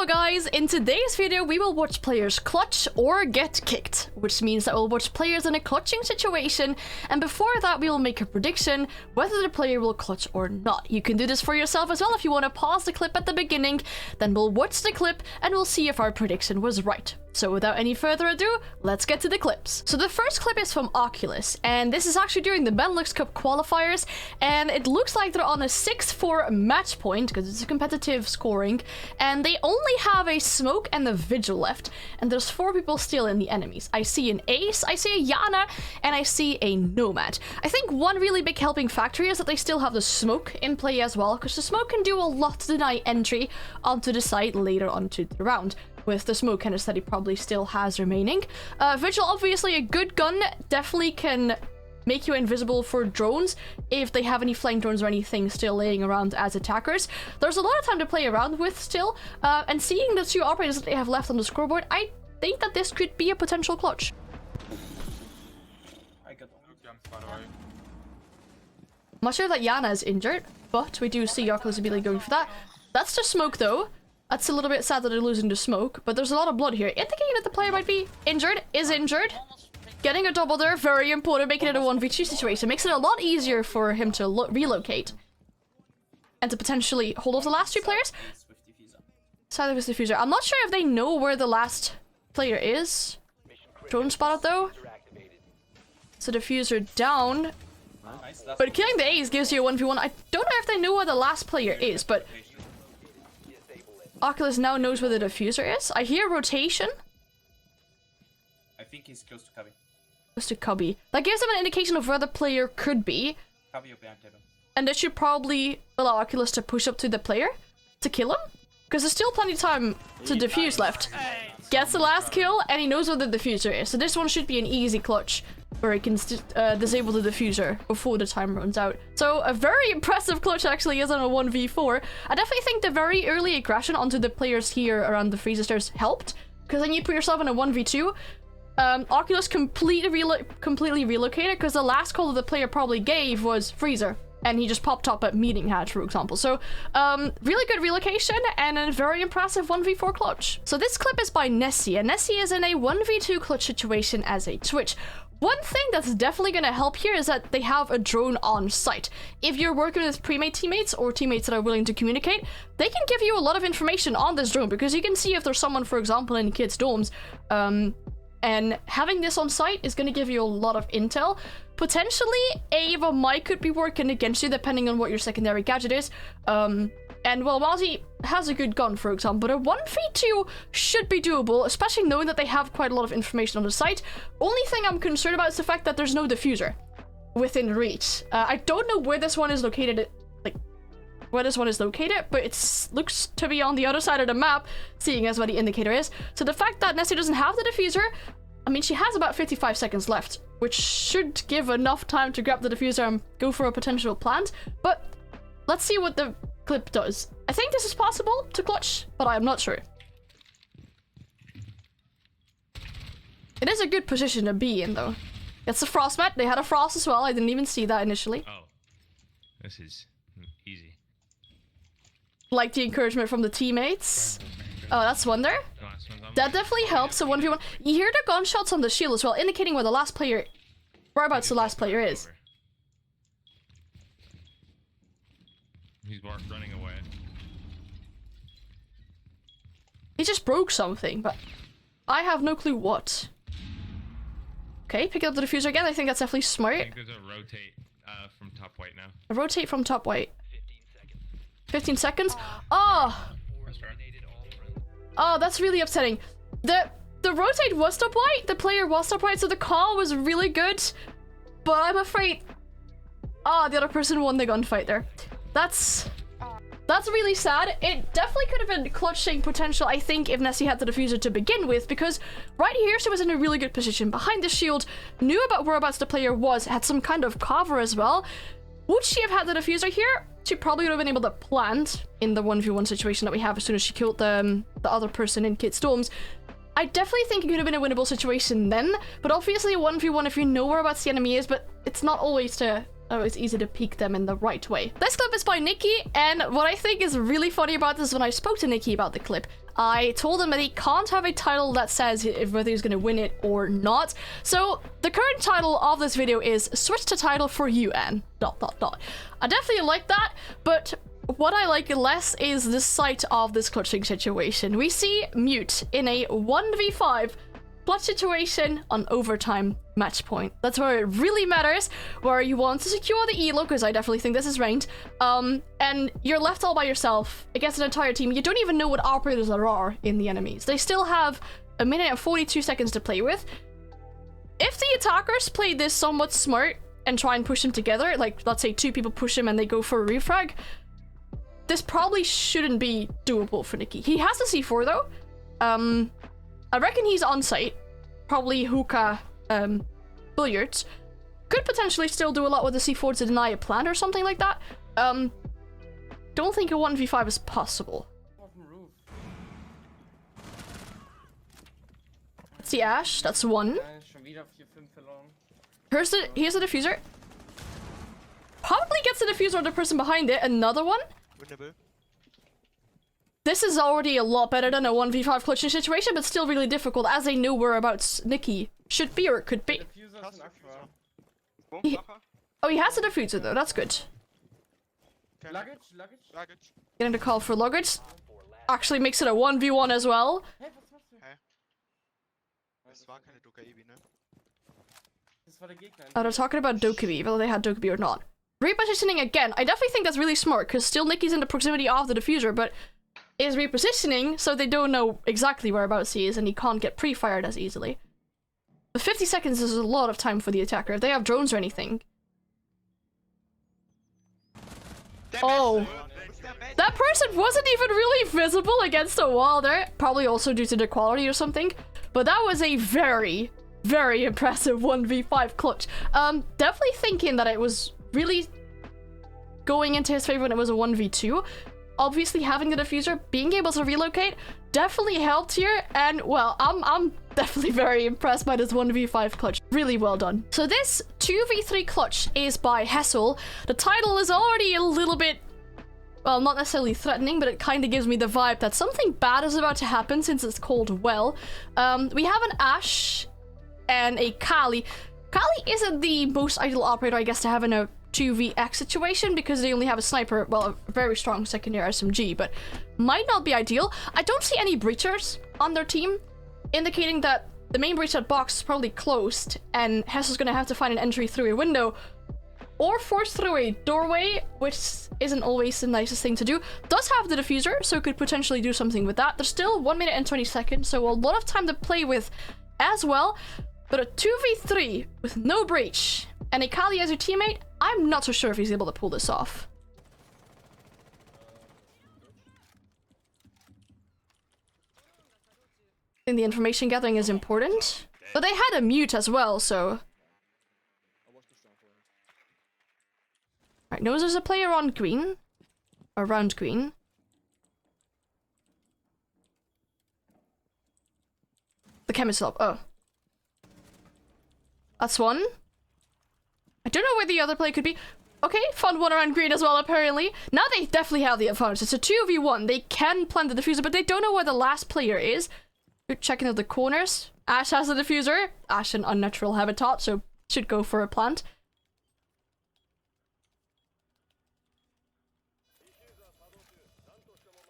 guys, in today's video we will watch players clutch or get kicked, which means that we'll watch players in a clutching situation, and before that we will make a prediction whether the player will clutch or not. You can do this for yourself as well if you want to pause the clip at the beginning, then we'll watch the clip and we'll see if our prediction was right. So without any further ado, let's get to the clips. So the first clip is from Oculus, and this is actually during the Benelux Cup qualifiers, and it looks like they're on a 6-4 match point, because it's a competitive scoring, and they only have a smoke and a vigil left, and there's 4 people still in the enemies. I see an ace, I see a Yana, and I see a nomad. I think one really big helping factor is that they still have the smoke in play as well, because the smoke can do a lot to deny entry onto the site later onto the round, with the smoke canisters that he probably still has remaining. Vigil, obviously a good gun, definitely can make you invisible for drones if they have any flank drones or anything still laying around as attackers. There's a lot of time to play around with still, and seeing the 2 operators that they have left on the scoreboard, I think that this could be a potential clutch. I'm not sure that Yana is injured, but we do see Oculus immediately going for that. That's the smoke though. That's a little bit sad that they're losing the smoke, but there's a lot of blood here, indicating that the player might be injured, is injured. Getting a double there, very important, making it a 1v2 situation. Makes it a lot easier for him to relocate. And to potentially hold off the last 2 players. Side with diffuser. I'm not sure if they know where the last player is. Drone spotted though. So diffuser down. But killing the ace gives you a 1v1. I don't know if they know where the last player is, but Oculus now knows where the diffuser is. I hear rotation. I think he's close to Cubby. Close to Cubby. That gives them an indication of where the player could be. Cubby or behind table. And this should probably allow Oculus to push up to the player to kill him. Because there's still plenty of time to defuse left. Gets the last kill and he knows where the diffuser is. So this one should be an easy clutch where he can disable the diffuser before the time runs out. So a very impressive clutch actually is on a 1v4. I definitely think the very early aggression onto the players here around the freezer stairs helped. Because then you put yourself in a 1v2. Oculus completely relocated because the last call that the player probably gave was freezer. And he just popped up at meeting hatch, for example. So, really good relocation and a very impressive 1v4 clutch. So this clip is by Nessie, and Nessie is in a 1v2 clutch situation as a Twitch. One thing that's definitely going to help here is that they have a drone on site. If you're working with pre-made teammates or teammates that are willing to communicate, they can give you a lot of information on this drone because you can see if there's someone, for example, in kids' dorms. And having this on site is going to give you a lot of intel. Potentially, Ava might could be working against you depending on what your secondary gadget is. And well, Mozzie has a good gun, for example, but a 1v2 should be doable, especially knowing that they have quite a lot of information on the site. Only thing I'm concerned about is the fact that there's no diffuser within reach. I don't know where this one is located, but it looks to be on the other side of the map, seeing as what the indicator is. So the fact that Nessie doesn't have the diffuser, I mean, she has about 55 seconds left, which should give enough time to grab the diffuser and go for a potential plant. But let's see what the clip does. I think this is possible to clutch, but I'm not sure. It is a good position to be in, though. It's a frost mat. They had a frost as well. I didn't even see that initially. Oh, this is easy. Like the encouragement from the teammates. Oh, that's Wonder. That definitely helps. So 1v1. You hear the gunshots on the shield as well, indicating where the last player, whereabouts the last player is. He's running away. He just broke something, but I have no clue what. Okay, pick up the diffuser again. I think that's definitely smart. I think there's a rotate from top white now. A rotate from top white. 15 seconds. Oh! Oh, that's really upsetting. The rotate was top white, the player was top white, so the call was really good. But I'm afraid... Oh, the other person won the gunfight there. That's really sad. It definitely could have been clutching potential, I think, if Nessie had the diffuser to begin with, because right here she was in a really good position behind the shield, knew about whereabouts the player was, had some kind of cover as well. Would she have had the diffuser here? She probably would have been able to plant in the 1v1 situation that we have as soon as she killed the other person in Kid Storms. I definitely think it could have been a winnable situation then, but obviously a 1v1 if you know whereabouts the enemy is, but it's not always easy to peek them in the right way. This clip is by Nikki, and what I think is really funny about this is when I spoke to Nikki about the clip, I told him that he can't have a title that says whether he's gonna win it or not. So the current title of this video is Switch to Title for You, Anne. ... I definitely like that, but what I like less is the sight of this clutching situation. We see Mute in a 1v5 clutch situation on overtime match point. That's where it really matters, where you want to secure the elo, because I definitely think this is ranked, and you're left all by yourself against an entire team. You don't even know what operators there are in the enemies. They still have 1 minute and 42 seconds to play with. If the attackers play this somewhat smart and try and push them together, like let's say 2 people push him and they go for a refrag, this probably shouldn't be doable for Nicky. He has the C4 though. I reckon he's on site, probably hookah, billiards. Could potentially still do a lot with the C4 to deny a plant or something like that. Don't think a 1v5 is possible. That's the Ash, that's 1. Here's the diffuser. Probably gets the diffuser on the person behind it, another one. This is already a lot better than a 1v5 clutching situation, but still really difficult, as they know whereabouts Nicky should be or could be. He has a diffuser though, that's good. Getting the call for luggage. Actually makes it a 1v1 as well. Oh, they're talking about Dokkaebi, whether they had Dokkaebi or not. Repositioning again, I definitely think that's really smart, because still Nicky's in the proximity of the diffuser, but is repositioning so they don't know exactly whereabouts he is and he can't get pre-fired as easily. But 50 seconds is a lot of time for the attacker if they have drones or anything. Oh. That person wasn't even really visible against a wall there. Probably also due to the quality or something. But that was a very, very impressive 1v5 clutch. Definitely thinking that it was really going into his favor when it was a 1v2. Obviously having the diffuser, being able to relocate, definitely helped here, and well, I'm definitely very impressed by this 1v5 clutch. Really well done. So this 2v3 clutch is by Hessel. The title is already a little bit, well, not necessarily threatening, but it kind of gives me the vibe that something bad is about to happen since it's called Well. We have an Ash and a Kali. Kali isn't the most ideal operator, I guess, to have in a 2vx situation because they only have a sniper, well, a very strong secondary SMG, but might not be ideal. I don't see any breachers on their team, indicating that the main breach at box is probably closed and Hessel's gonna have to find an entry through a window or force through a doorway, which isn't always the nicest thing to do. Does have the diffuser, so could potentially do something with that. There's still 1 minute and 20 seconds, so a lot of time to play with as well, but a 2v3 with no breach and a Kali as your teammate, I'm not so sure if he's able to pull this off. I think the information gathering is important, but they had a mute as well, so... Right, knows there's a player on green, around green. The chemist up, oh. That's one. I don't know where the other player could be. Okay, found one around green as well, apparently. Now they definitely have the advantage. It's a 2v1. They can plant the diffuser, but they don't know where the last player is. Good checking of the corners. Ash has the diffuser. Ash an unnatural habitat, so should go for a plant.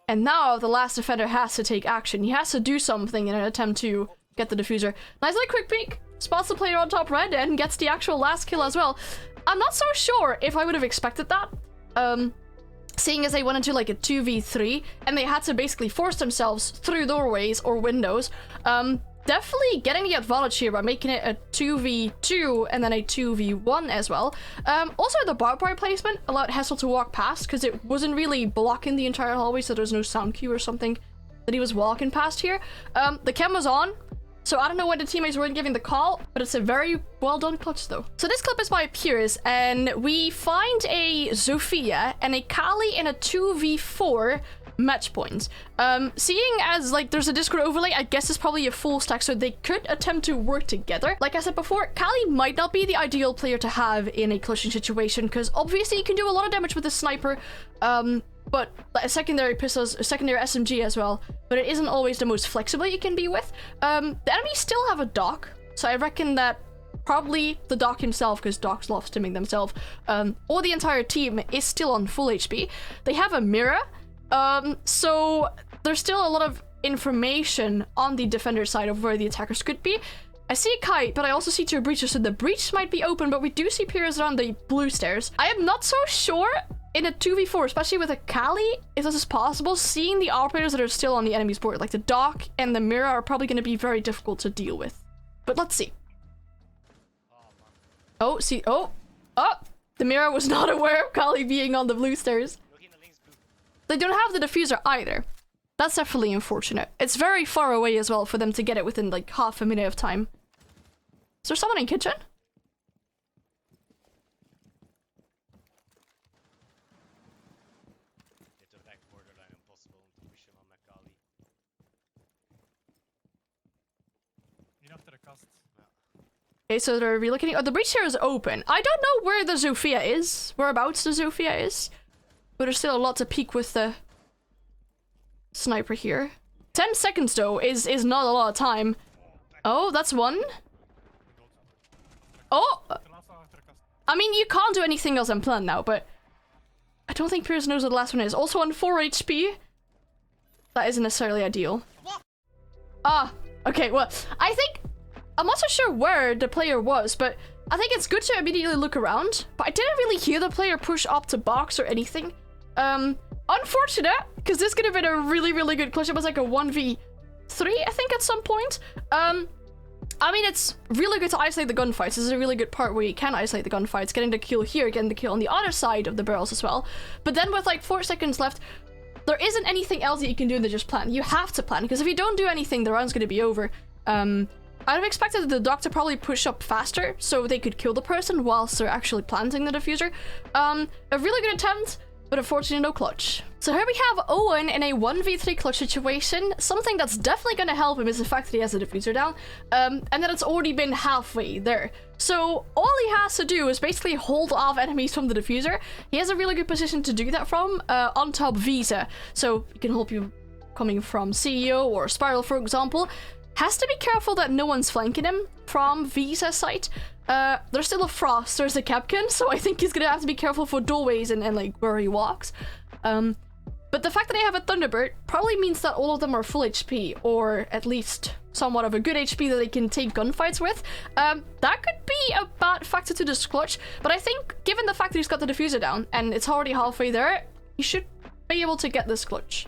And now the last defender has to take action. He has to do something in an attempt to get the diffuser. Nice little quick peek. Spots the player on top red and gets the actual last kill as well. I'm not so sure if I would have expected that. Seeing as they went into like a 2v3 and they had to basically force themselves through doorways or windows. Definitely getting the advantage here by making it a 2v2 and then a 2v1 as well. Also, the barbed wire placement allowed Hessel to walk past because it wasn't really blocking the entire hallway, so there's no sound cue or something that he was walking past here. The chem was on, so I don't know why the teammates weren't giving the call, but it's a very well done clutch though. So this clip is by Piers, and we find a Zofia and a Kali in a 2v4 match points. Seeing as like there's a Discord overlay, I guess it's probably a full stack, so they could attempt to work together. Like I said before, Kali might not be the ideal player to have in a clutching situation, because obviously you can do a lot of damage with a sniper, but but a secondary pistols, a secondary SMG as well, but it isn't always the most flexible you can be with. The enemies still have a doc, so I reckon that probably the doc himself, because docs love stimming themselves, or the entire team is still on full HP. They have a mirror, so there's still a lot of information on the defender side of where the attackers could be. I see a kite, but I also see 2 breaches, so the breach might be open, but we do see players around the blue stairs. I am not so sure in a 2v4, especially with a Kali, if this is possible. Seeing the operators that are still on the enemy's board, like the dock and the mirror, are probably going to be very difficult to deal with. But let's see. Oh, see, oh, the mirror was not aware of Kali being on the blue stairs. They don't have the diffuser either. That's definitely unfortunate. It's very far away as well for them to get it within like half a minute of time. Is there someone in kitchen? Okay, so they're relocating. Oh, the breach here is open. I don't know where the Zofia is, whereabouts the Zofia is, but there's still a lot to peek with the sniper here. 10 seconds though is not a lot of time. Oh, that's one. Oh! I mean, you can't do anything else unplanned now, but I don't think Piers knows what the last one is. Also on 4 HP. That isn't necessarily ideal. Ah, okay, well, I think... I'm not so sure where the player was, but I think it's good to immediately look around. But I didn't really hear the player push up to box or anything. Unfortunate, because this could have been a really, really good clutch. It was like a 1v3, I think, at some point. I mean, it's really good to isolate the gunfights. This is a really good part where you can isolate the gunfights, getting the kill here, getting the kill on the other side of the barrels as well. But then with like 4 seconds left, there isn't anything else that you can do than just plan. You have to plan, because if you don't do anything, the round's going to be over. I'd have expected the doc to probably push up faster so they could kill the person whilst they're actually planting the diffuser. A really good attempt, but unfortunately no clutch. So here we have Owen in a 1v3 clutch situation. Something that's definitely going to help him is the fact that he has the diffuser down, and that it's already been halfway there. So all he has to do is basically hold off enemies from the diffuser. He has a really good position to do that from, on top Visa. So he can help you coming from CEO or Spiral, for example. Has to be careful that no one's flanking him from Visa's site. There's still a Frost, there's a Capcan, so I think he's gonna have to be careful for doorways and like where he walks. But the fact that they have a Thunderbird probably means that all of them are full HP, or at least somewhat of a good HP that they can take gunfights with. That could be a bad factor to this clutch, but I think given the fact that he's got the diffuser down and it's already halfway there, he should be able to get this clutch.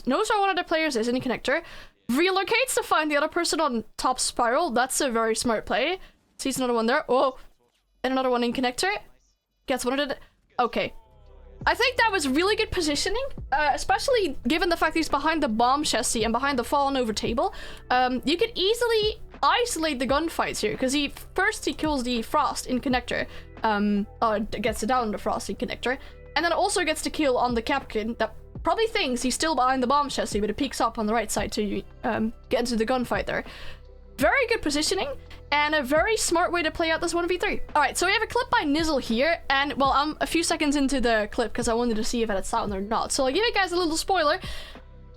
Knows where one of the players is in the connector. Relocates to find the other person on top Spiral. That's a very smart play. Sees another one there. Oh, and another one in connector. Gets one of the... Okay. I think that was really good positioning, especially given the fact that he's behind the bomb chassis and behind the fallen over table. You could easily isolate the gunfights here, because he kills the Frost in connector. Gets it down the Frost in connector. And then also gets the kill on the Capcan that probably thinks he's still behind the bomb chassis, but it peeks up on the right side to get into the gunfight there. Very good positioning, and a very smart way to play out this 1v3. Alright, so we have a clip by Nizzle here, and, well, I'm a few seconds into the clip because I wanted to see if it had sound or not. So I'll give you guys a little spoiler.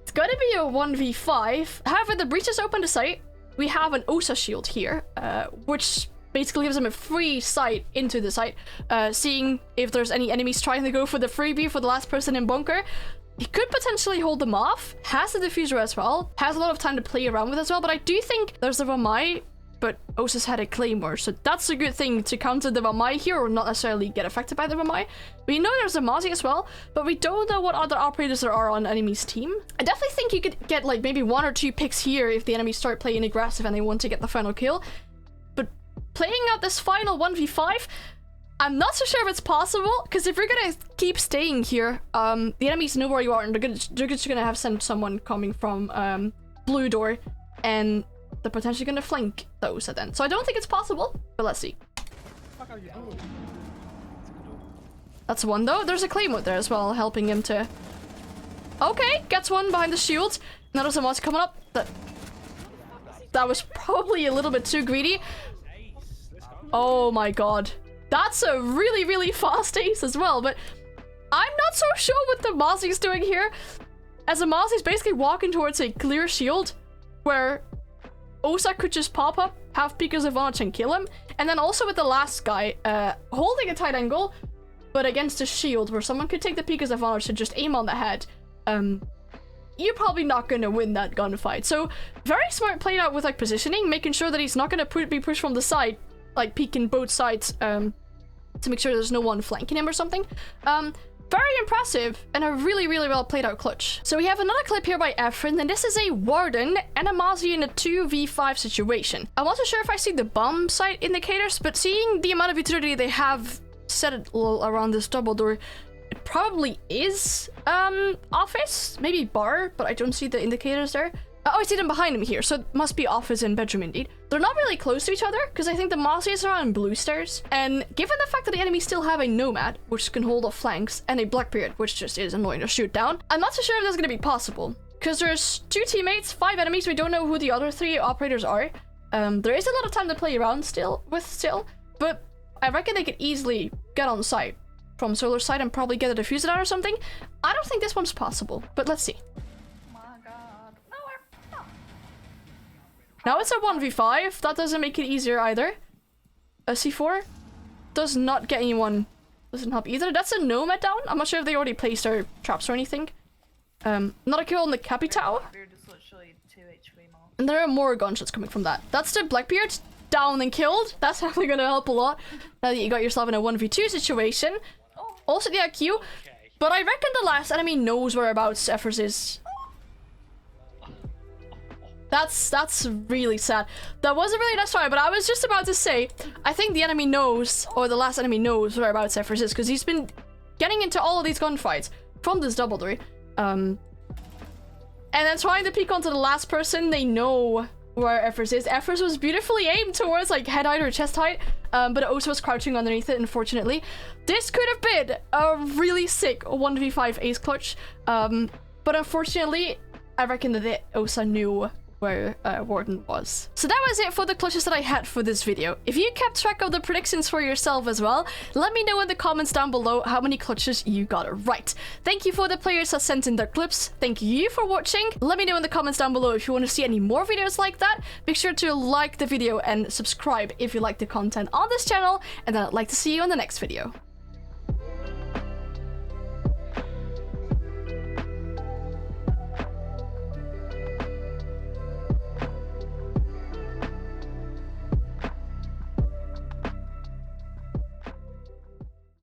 It's gonna be a 1v5. However, the breach is open to sight. We have an OSA shield here, which basically gives him a free sight into the site, seeing if there's any enemies trying to go for the freebie for the last person in bunker. He could potentially hold them off, has the diffuser as well, has a lot of time to play around with as well, but I do think there's the Vamai, but Osa's had a Claymore, so that's a good thing to counter the Vamai here, or not necessarily get affected by the Vamai. We know there's a Mozzie as well, but we don't know what other operators there are on enemy's team. I definitely think you could get like maybe 1 or 2 picks here if the enemies start playing aggressive and they want to get the final kill. But playing out this final 1v5, I'm not so sure if it's possible, because if you're gonna keep staying here, the enemies know where you are, and they're just gonna have sent someone coming from blue door, and they're potentially gonna flank those then. So I don't think it's possible, but let's see. What the fuck are you doing? That's one though. There's a Claymore there as well, helping him to... Okay, gets one behind the shield. Another someone's coming up. That was probably a little bit too greedy. Oh my god. That's a really, really fast ace as well, but I'm not so sure what the Mozzie's doing here, as the Mozzie's basically walking towards a clear shield where Osa could just pop up, have Peekers advantage and kill him, and then also with the last guy holding a tight angle, but against a shield where someone could take the Peekers advantage to just aim on the head, you're probably not going to win that gunfight. So very smart played out with like positioning, making sure that he's not going to be pushed from the side, like peeking both sides to make sure there's no one flanking him or something. Very impressive and a really, really well played out clutch. So we have another clip here by Efren, and this is a Warden and a Mozzie in a 2v5 situation. I'm not so sure if I see the bomb site indicators, but seeing the amount of utility they have set it around this double door, it probably is office, maybe bar, but I don't see the indicators there. Oh, I see them behind him here, so it must be office and bedroom indeed. They're not really close to each other, because I think the Mozzies are on blue stairs, and given the fact that the enemy still have a Nomad, which can hold off flanks, and a Blackbeard, which just is annoying to shoot down, I'm not so sure if that's going to be possible, because there's 2 teammates, 5 enemies, we don't know who the other 3 operators are. There is a lot of time to play around still, but I reckon they could easily get on site from solar side and probably get a diffuser out or something. I don't think this one's possible, but let's see. Now it's a 1v5, that doesn't make it easier either. A C4 does not get anyone, doesn't help either. That's a Nomad down. I'm not sure if they already placed their traps or anything. Not a kill on the Capitao. And there are more gunshots coming from that. That's the Blackbeard down and killed. That's definitely gonna help a lot now that you got yourself in a 1v2 situation. Also the IQ, but I reckon the last enemy knows whereabouts Effers is. That's really sad. That wasn't really that story, but I was just about to say, I think the enemy knows, or the last enemy knows whereabouts Effers is, because he's been getting into all of these gunfights from this double door. And then trying to peek onto the last person, they know where Effers is. Effers was beautifully aimed towards like head height or chest height, but it also was crouching underneath it, unfortunately. This could have been a really sick 1v5 ace clutch, but unfortunately, I reckon that the Osa knew where Warden was. So that was it for the clutches that I had for this video. If you kept track of the predictions for yourself as well, let me know in the comments down below how many clutches you got right. Thank you for the players that sent in their clips. Thank you for watching. Let me know in the comments down below if you want to see any more videos like that. Make sure to like the video and subscribe if you like the content on this channel, and then I'd like to see you in the next video.